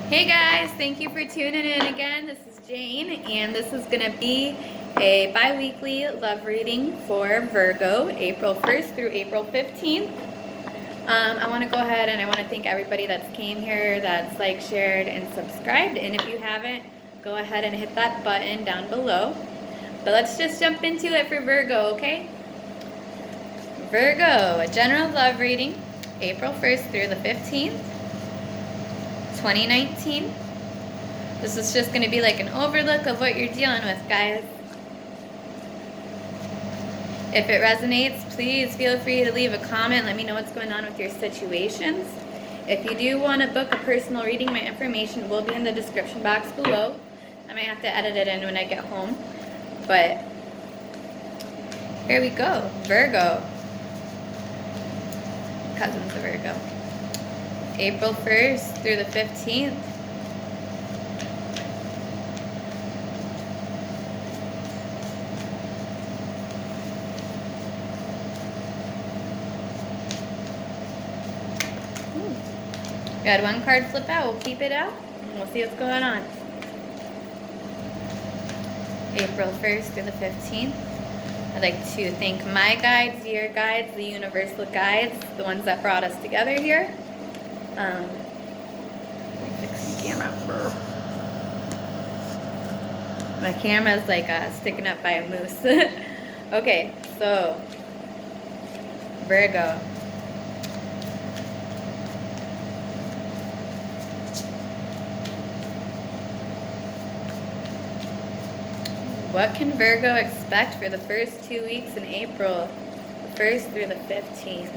Hey guys, thank you for tuning in again. This is Jane, and this is going to be a bi-weekly love reading for Virgo, April 1st through April 15th. I want to go ahead and I want to thank everybody that's came here, that's liked, shared, and subscribed. And if you haven't, go ahead and hit that button down below. But let's just jump into it for Virgo, okay? Virgo, a general love reading, April 1st through the 15th. 2019. This is just going to be like an overlook of what you're dealing with, guys. If it resonates, please feel free to leave a comment. Let me know what's going on with your situations. If you do want to book a personal reading, my information will be in the description box below. I might have to edit it in when I get home. But here we go. Virgo. Cousins of Virgo. April 1st through the 15th. We had one card flip out. We'll keep it out and we'll see what's going on. April 1st through the 15th. I'd like to thank my guides, your guides, the universal guides, the ones that brought us together here. Let me fix the camera. My camera is like sticking up by a moose. Okay, so Virgo. What can Virgo expect for the first 2 weeks in April, the 1st through the 15th?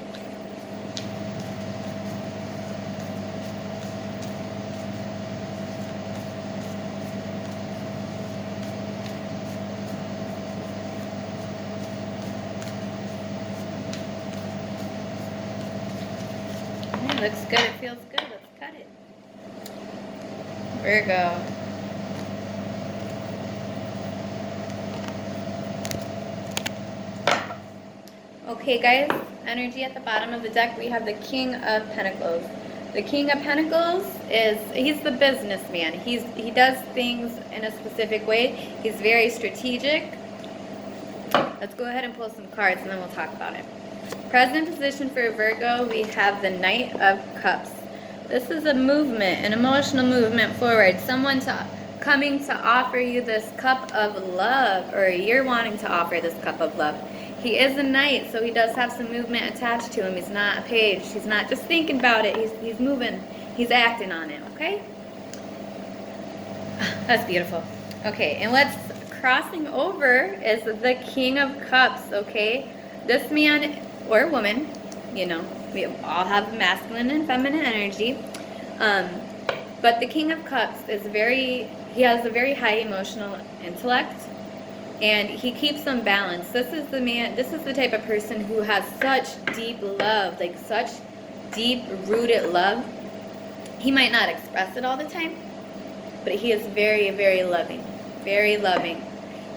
It looks good, it feels good, let's cut it. Virgo. Okay guys, energy at the bottom of the deck, we have the King of Pentacles. The King of Pentacles he's the businessman. He does things in a specific way. He's very strategic. Let's go ahead and pull some cards and then we'll talk about it. Present position for Virgo, we have the Knight of Cups. This is a movement, an emotional movement forward. Someone coming to offer you this cup of love, or you're wanting to offer this cup of love. He is a knight, so he does have some movement attached to him. He's not a page. He's not just thinking about it. He's moving. He's acting on it, okay? That's beautiful. Okay, and what's crossing over is the King of Cups, okay? This man or woman, you know, we all have masculine and feminine energy. But the King of Cups he has a very high emotional intellect. And he keeps them balanced. This is the type of person who has such deep love, like such deep-rooted love. He might not express it all the time, but he is very, very loving. Very loving.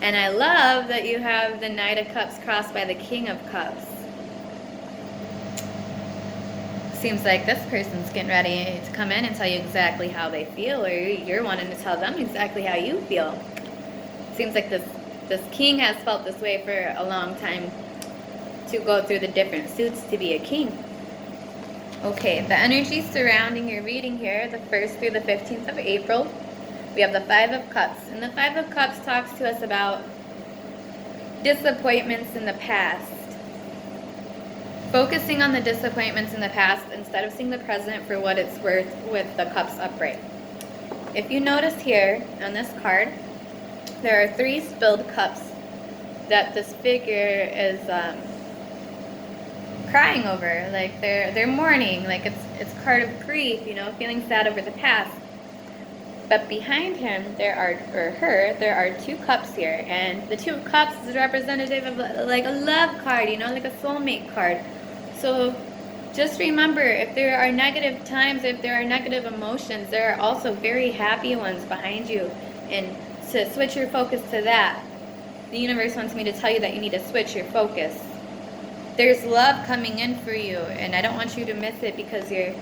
And I love that you have the Knight of Cups crossed by the King of Cups. Seems like this person's getting ready to come in and tell you exactly how they feel, or you're wanting to tell them exactly how you feel. Seems like this king has felt this way for a long time, to go through the different suits to be a king. Okay, the energy surrounding your reading here, the 1st through the 15th of April, we have the Five of Cups. And the Five of Cups talks to us about disappointments in the past. Focusing on the disappointments in the past instead of seeing the present for what it's worth with the cups upright. If you notice here on this card, there are 3 spilled cups that this figure is crying over. Like they're mourning, like it's a card of grief, you know, feeling sad over the past. But behind him, there are 2 cups here, and the 2 of Cups is representative of like a love card, you know, like a soulmate card. So just remember, if there are negative times, if there are negative emotions, there are also very happy ones behind you, and to switch your focus to that. The universe wants me to tell you that you need to switch your focus. There's love coming in for you, and I don't want you to miss it because you're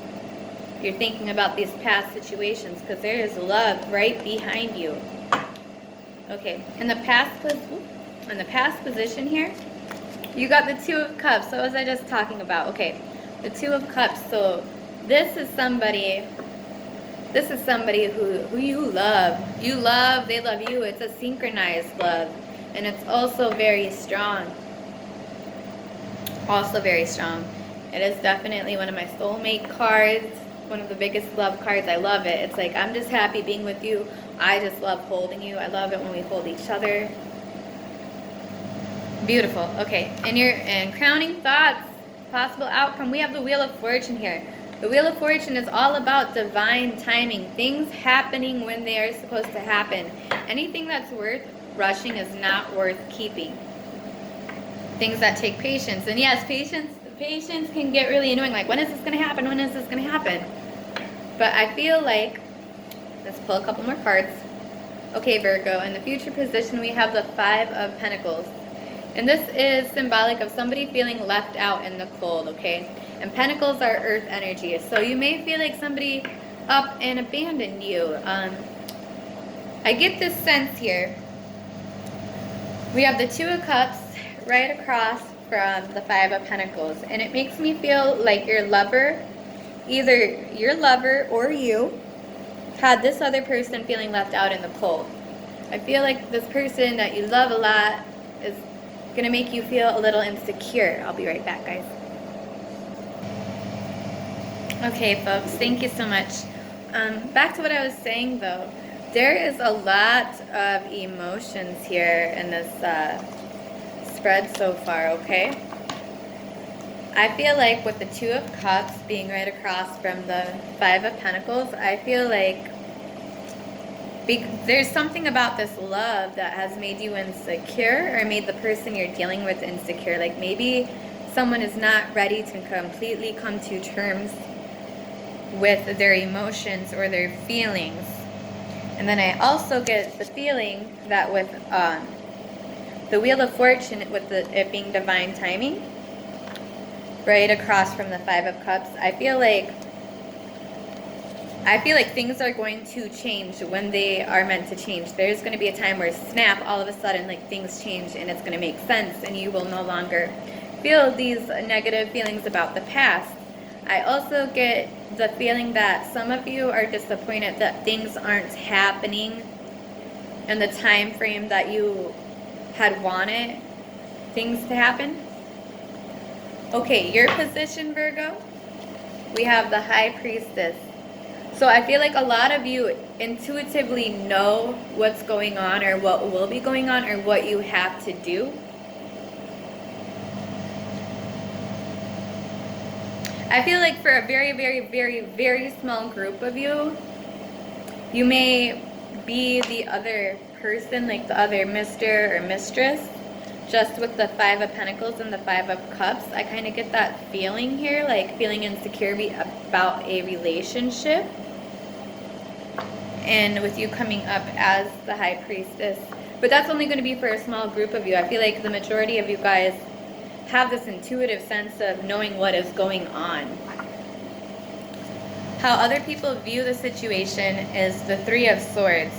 You're thinking about these past situations because there is love right behind you. Okay, in the past position here, you got the Two of Cups. So what was I just talking about? Okay, the Two of Cups. So this is somebody who you love. You love, they love you. It's a synchronized love. And it's also very strong. Also very strong. It is definitely one of my soulmate cards. One of the biggest love cards. I love it. It's like, I'm just happy being with you. I just love holding you. I love it when we hold each other. Beautiful. Okay, and crowning thoughts, possible outcome. We have the Wheel of Fortune here. The Wheel of Fortune is all about divine timing. Things happening when they are supposed to happen. Anything that's worth rushing is not worth keeping. Things that take patience. And yes, patience can get really annoying. Like, when is this going to happen? When is this going to happen? But I feel like, let's pull a couple more cards. Okay, Virgo, in the future position, we have the Five of Pentacles. And this is symbolic of somebody feeling left out in the cold, okay? And Pentacles are earth energy. So you may feel like somebody up and abandoned you. I get this sense here. We have the Two of Cups right across from the Five of Pentacles. And it makes me feel like your lover, either your lover or you, had this other person feeling left out in the cold. I feel like this person that you love a lot is going to make you feel a little insecure. I'll be right back, guys. Okay, folks, thank you so much. Back to what I was saying, though. There is a lot of emotions here in this spread so far, okay? I feel like with the Two of Cups being right across from the Five of Pentacles, I feel like there's something about this love that has made you insecure, or made the person you're dealing with insecure. Like, maybe someone is not ready to completely come to terms with their emotions or their feelings. And then I also get the feeling that with the Wheel of Fortune, with it being divine timing, right across from the Five of Cups, I feel like things are going to change when they are meant to change. There's going to be a time where, snap, all of a sudden, like, things change and it's going to make sense, and you will no longer feel these negative feelings about the past. I also get the feeling that some of you are disappointed that things aren't happening in the time frame that you had wanted things to happen. Okay, your position, Virgo, we have the High Priestess. So I feel like a lot of you intuitively know what's going on, or what will be going on, or what you have to do. I feel like for a very, very, very, very small group of you, you may be the other person, like the other Mr. or Mistress. Just with the Five of Pentacles and the Five of Cups, I kind of get that feeling here, like feeling insecure about a relationship. And with you coming up as the High Priestess. But that's only going to be for a small group of you. I feel like the majority of you guys have this intuitive sense of knowing what is going on. How other people view the situation is the Three of Swords.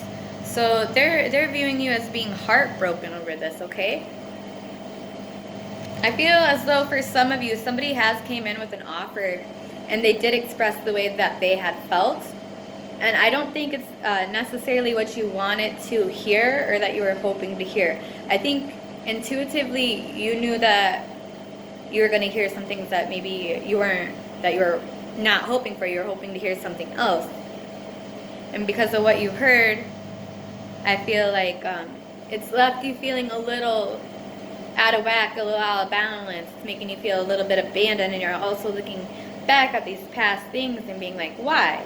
So they're viewing you as being heartbroken over this, okay? I feel as though for some of you, somebody has came in with an offer and they did express the way that they had felt. And I don't think it's necessarily what you wanted to hear, or that you were hoping to hear. I think intuitively you knew that you were going to hear some things that maybe you were not hoping for. You were hoping to hear something else. And because of what you heard, I feel like it's left you feeling a little out of whack, a little out of balance. It's making you feel a little bit abandoned, and you're also looking back at these past things and being like, why?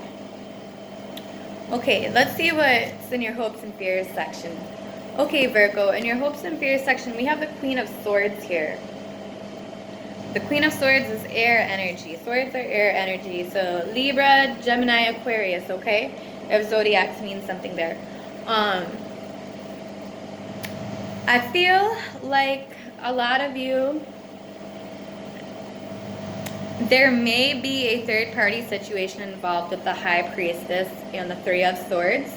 Okay, let's see what's in your hopes and fears section. Okay, Virgo, in your hopes and fears section, we have the Queen of Swords here. The Queen of Swords is air energy. Swords are air energy. So Libra, Gemini, Aquarius, okay? If zodiacs means something there. I feel like a lot of you, There may be a third-party situation involved with the High Priestess and the Three of Swords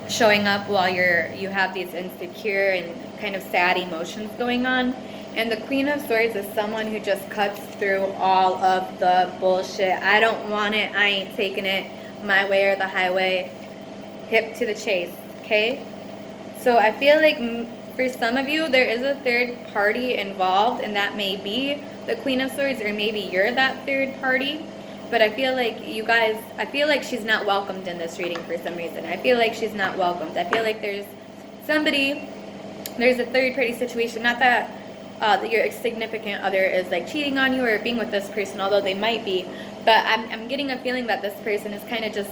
showing up while you have these insecure and kind of sad emotions going on. And the Queen of Swords is someone who just cuts through all of the bullshit. I don't want it. I ain't taking it. My way or the highway. Hip to the chase. Okay? So I feel like for some of you, there is a third party involved, and that may be the Queen of Swords, or maybe you're that third party. But I feel like you guys, I feel like she's not welcomed in this reading for some reason. I feel like she's not welcomed. I feel like there's a third party situation. Not that your significant other is like cheating on you or being with this person, although they might be. But I'm getting a feeling that this person is kind of just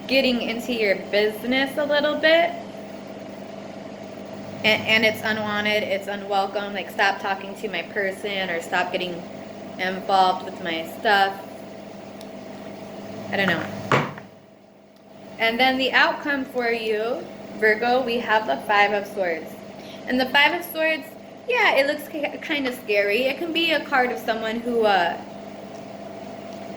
getting into your business a little bit. And it's unwanted, it's unwelcome. Like, stop talking to my person, or stop getting involved with my stuff. I don't know. And then the outcome for you, Virgo, we have the Five of Swords. And the Five of Swords, yeah, it looks kind of scary. It can be a card of someone who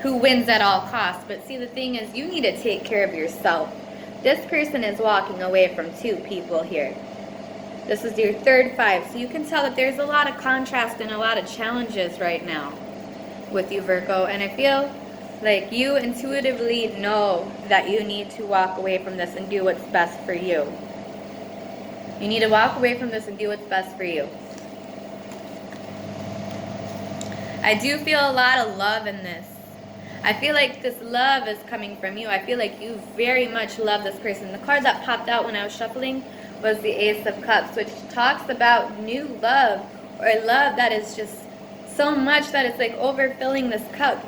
wins at all costs. But see, the thing is, you need to take care of yourself. This person is walking away from two people here. This is your third five. So you can tell that there's a lot of contrast and a lot of challenges right now with you, Virgo. And I feel like you intuitively know that you need to walk away from this and do what's best for you. You need to walk away from this and do what's best for you. I do feel a lot of love in this. I feel like this love is coming from you. I feel like you very much love this person. The card that popped out when I was shuffling was the Ace of Cups, which talks about new love, or love that is just so much that it's like overfilling this cup.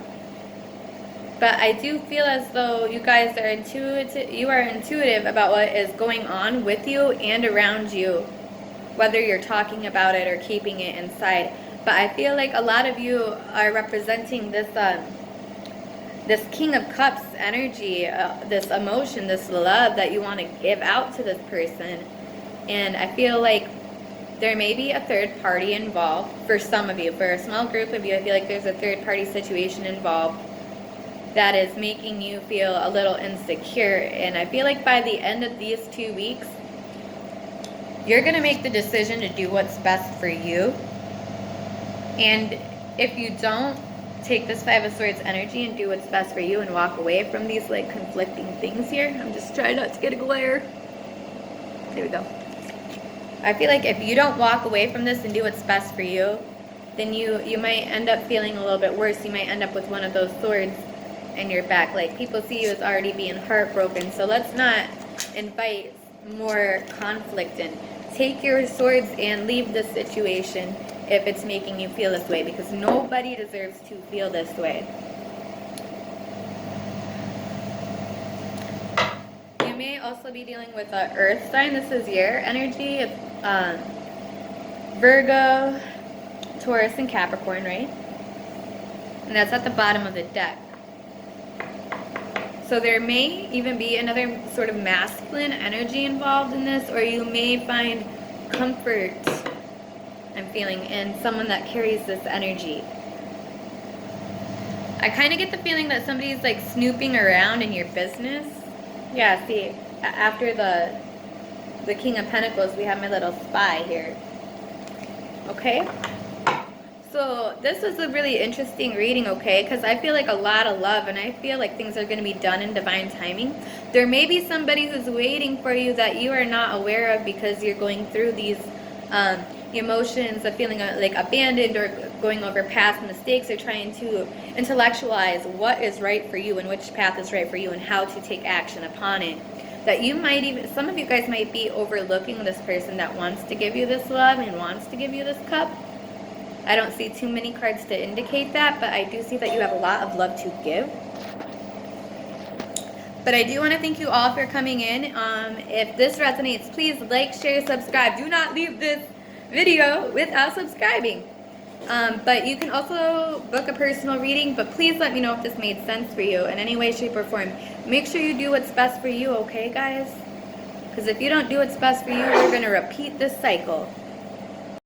But I do feel as though you guys are intuitive about what is going on with you and around you, whether you're talking about it or keeping it inside. But I feel like a lot of you are representing this this King of Cups energy, this emotion, this love that you want to give out to this person. And I feel like there may be a third party involved for some of you. For a small group of you, I feel like there's a third party situation involved that is making you feel a little insecure. And I feel like by the end of these 2 weeks, you're going to make the decision to do what's best for you. And if you don't take this Five of Swords energy and do what's best for you and walk away from these like conflicting things here, I'm just trying not to get a glare. There we go. I feel like if you don't walk away from this and do what's best for you, then you might end up feeling a little bit worse. You might end up with one of those swords in your back. Like, people see you as already being heartbroken. So let's not invite more conflict in. Take your swords and leave this situation if it's making you feel this way, because nobody deserves to feel this way. You may also be dealing with an earth sign. This is your energy. It's Virgo, Taurus, and Capricorn, right? And that's at the bottom of the deck. So there may even be another sort of masculine energy involved in this, or you may find comfort, I'm feeling, in someone that carries this energy. I kind of get the feeling that somebody's like snooping around in your business. Yeah, see, after the King of Pentacles, we have my little spy here. Okay? So this is a really interesting reading, okay? Because I feel like a lot of love, and I feel like things are going to be done in divine timing. There may be somebody who's waiting for you that you are not aware of, because you're going through these emotions of feeling like abandoned, or going over past mistakes, or trying to intellectualize what is right for you and which path is right for you and how to take action upon it. That you might even, some of you guys might be overlooking this person that wants to give you this love and wants to give you this cup. I don't see too many cards to indicate that, but I do see that you have a lot of love to give. But I do want to thank you all for coming in. If this resonates, please like, share, subscribe. Do not leave this video without subscribing. But you can also book a personal reading, but please let me know if this made sense for you in any way, shape, or form. Make sure you do what's best for you, okay, guys? Because if you don't do what's best for you, we're going to repeat this cycle.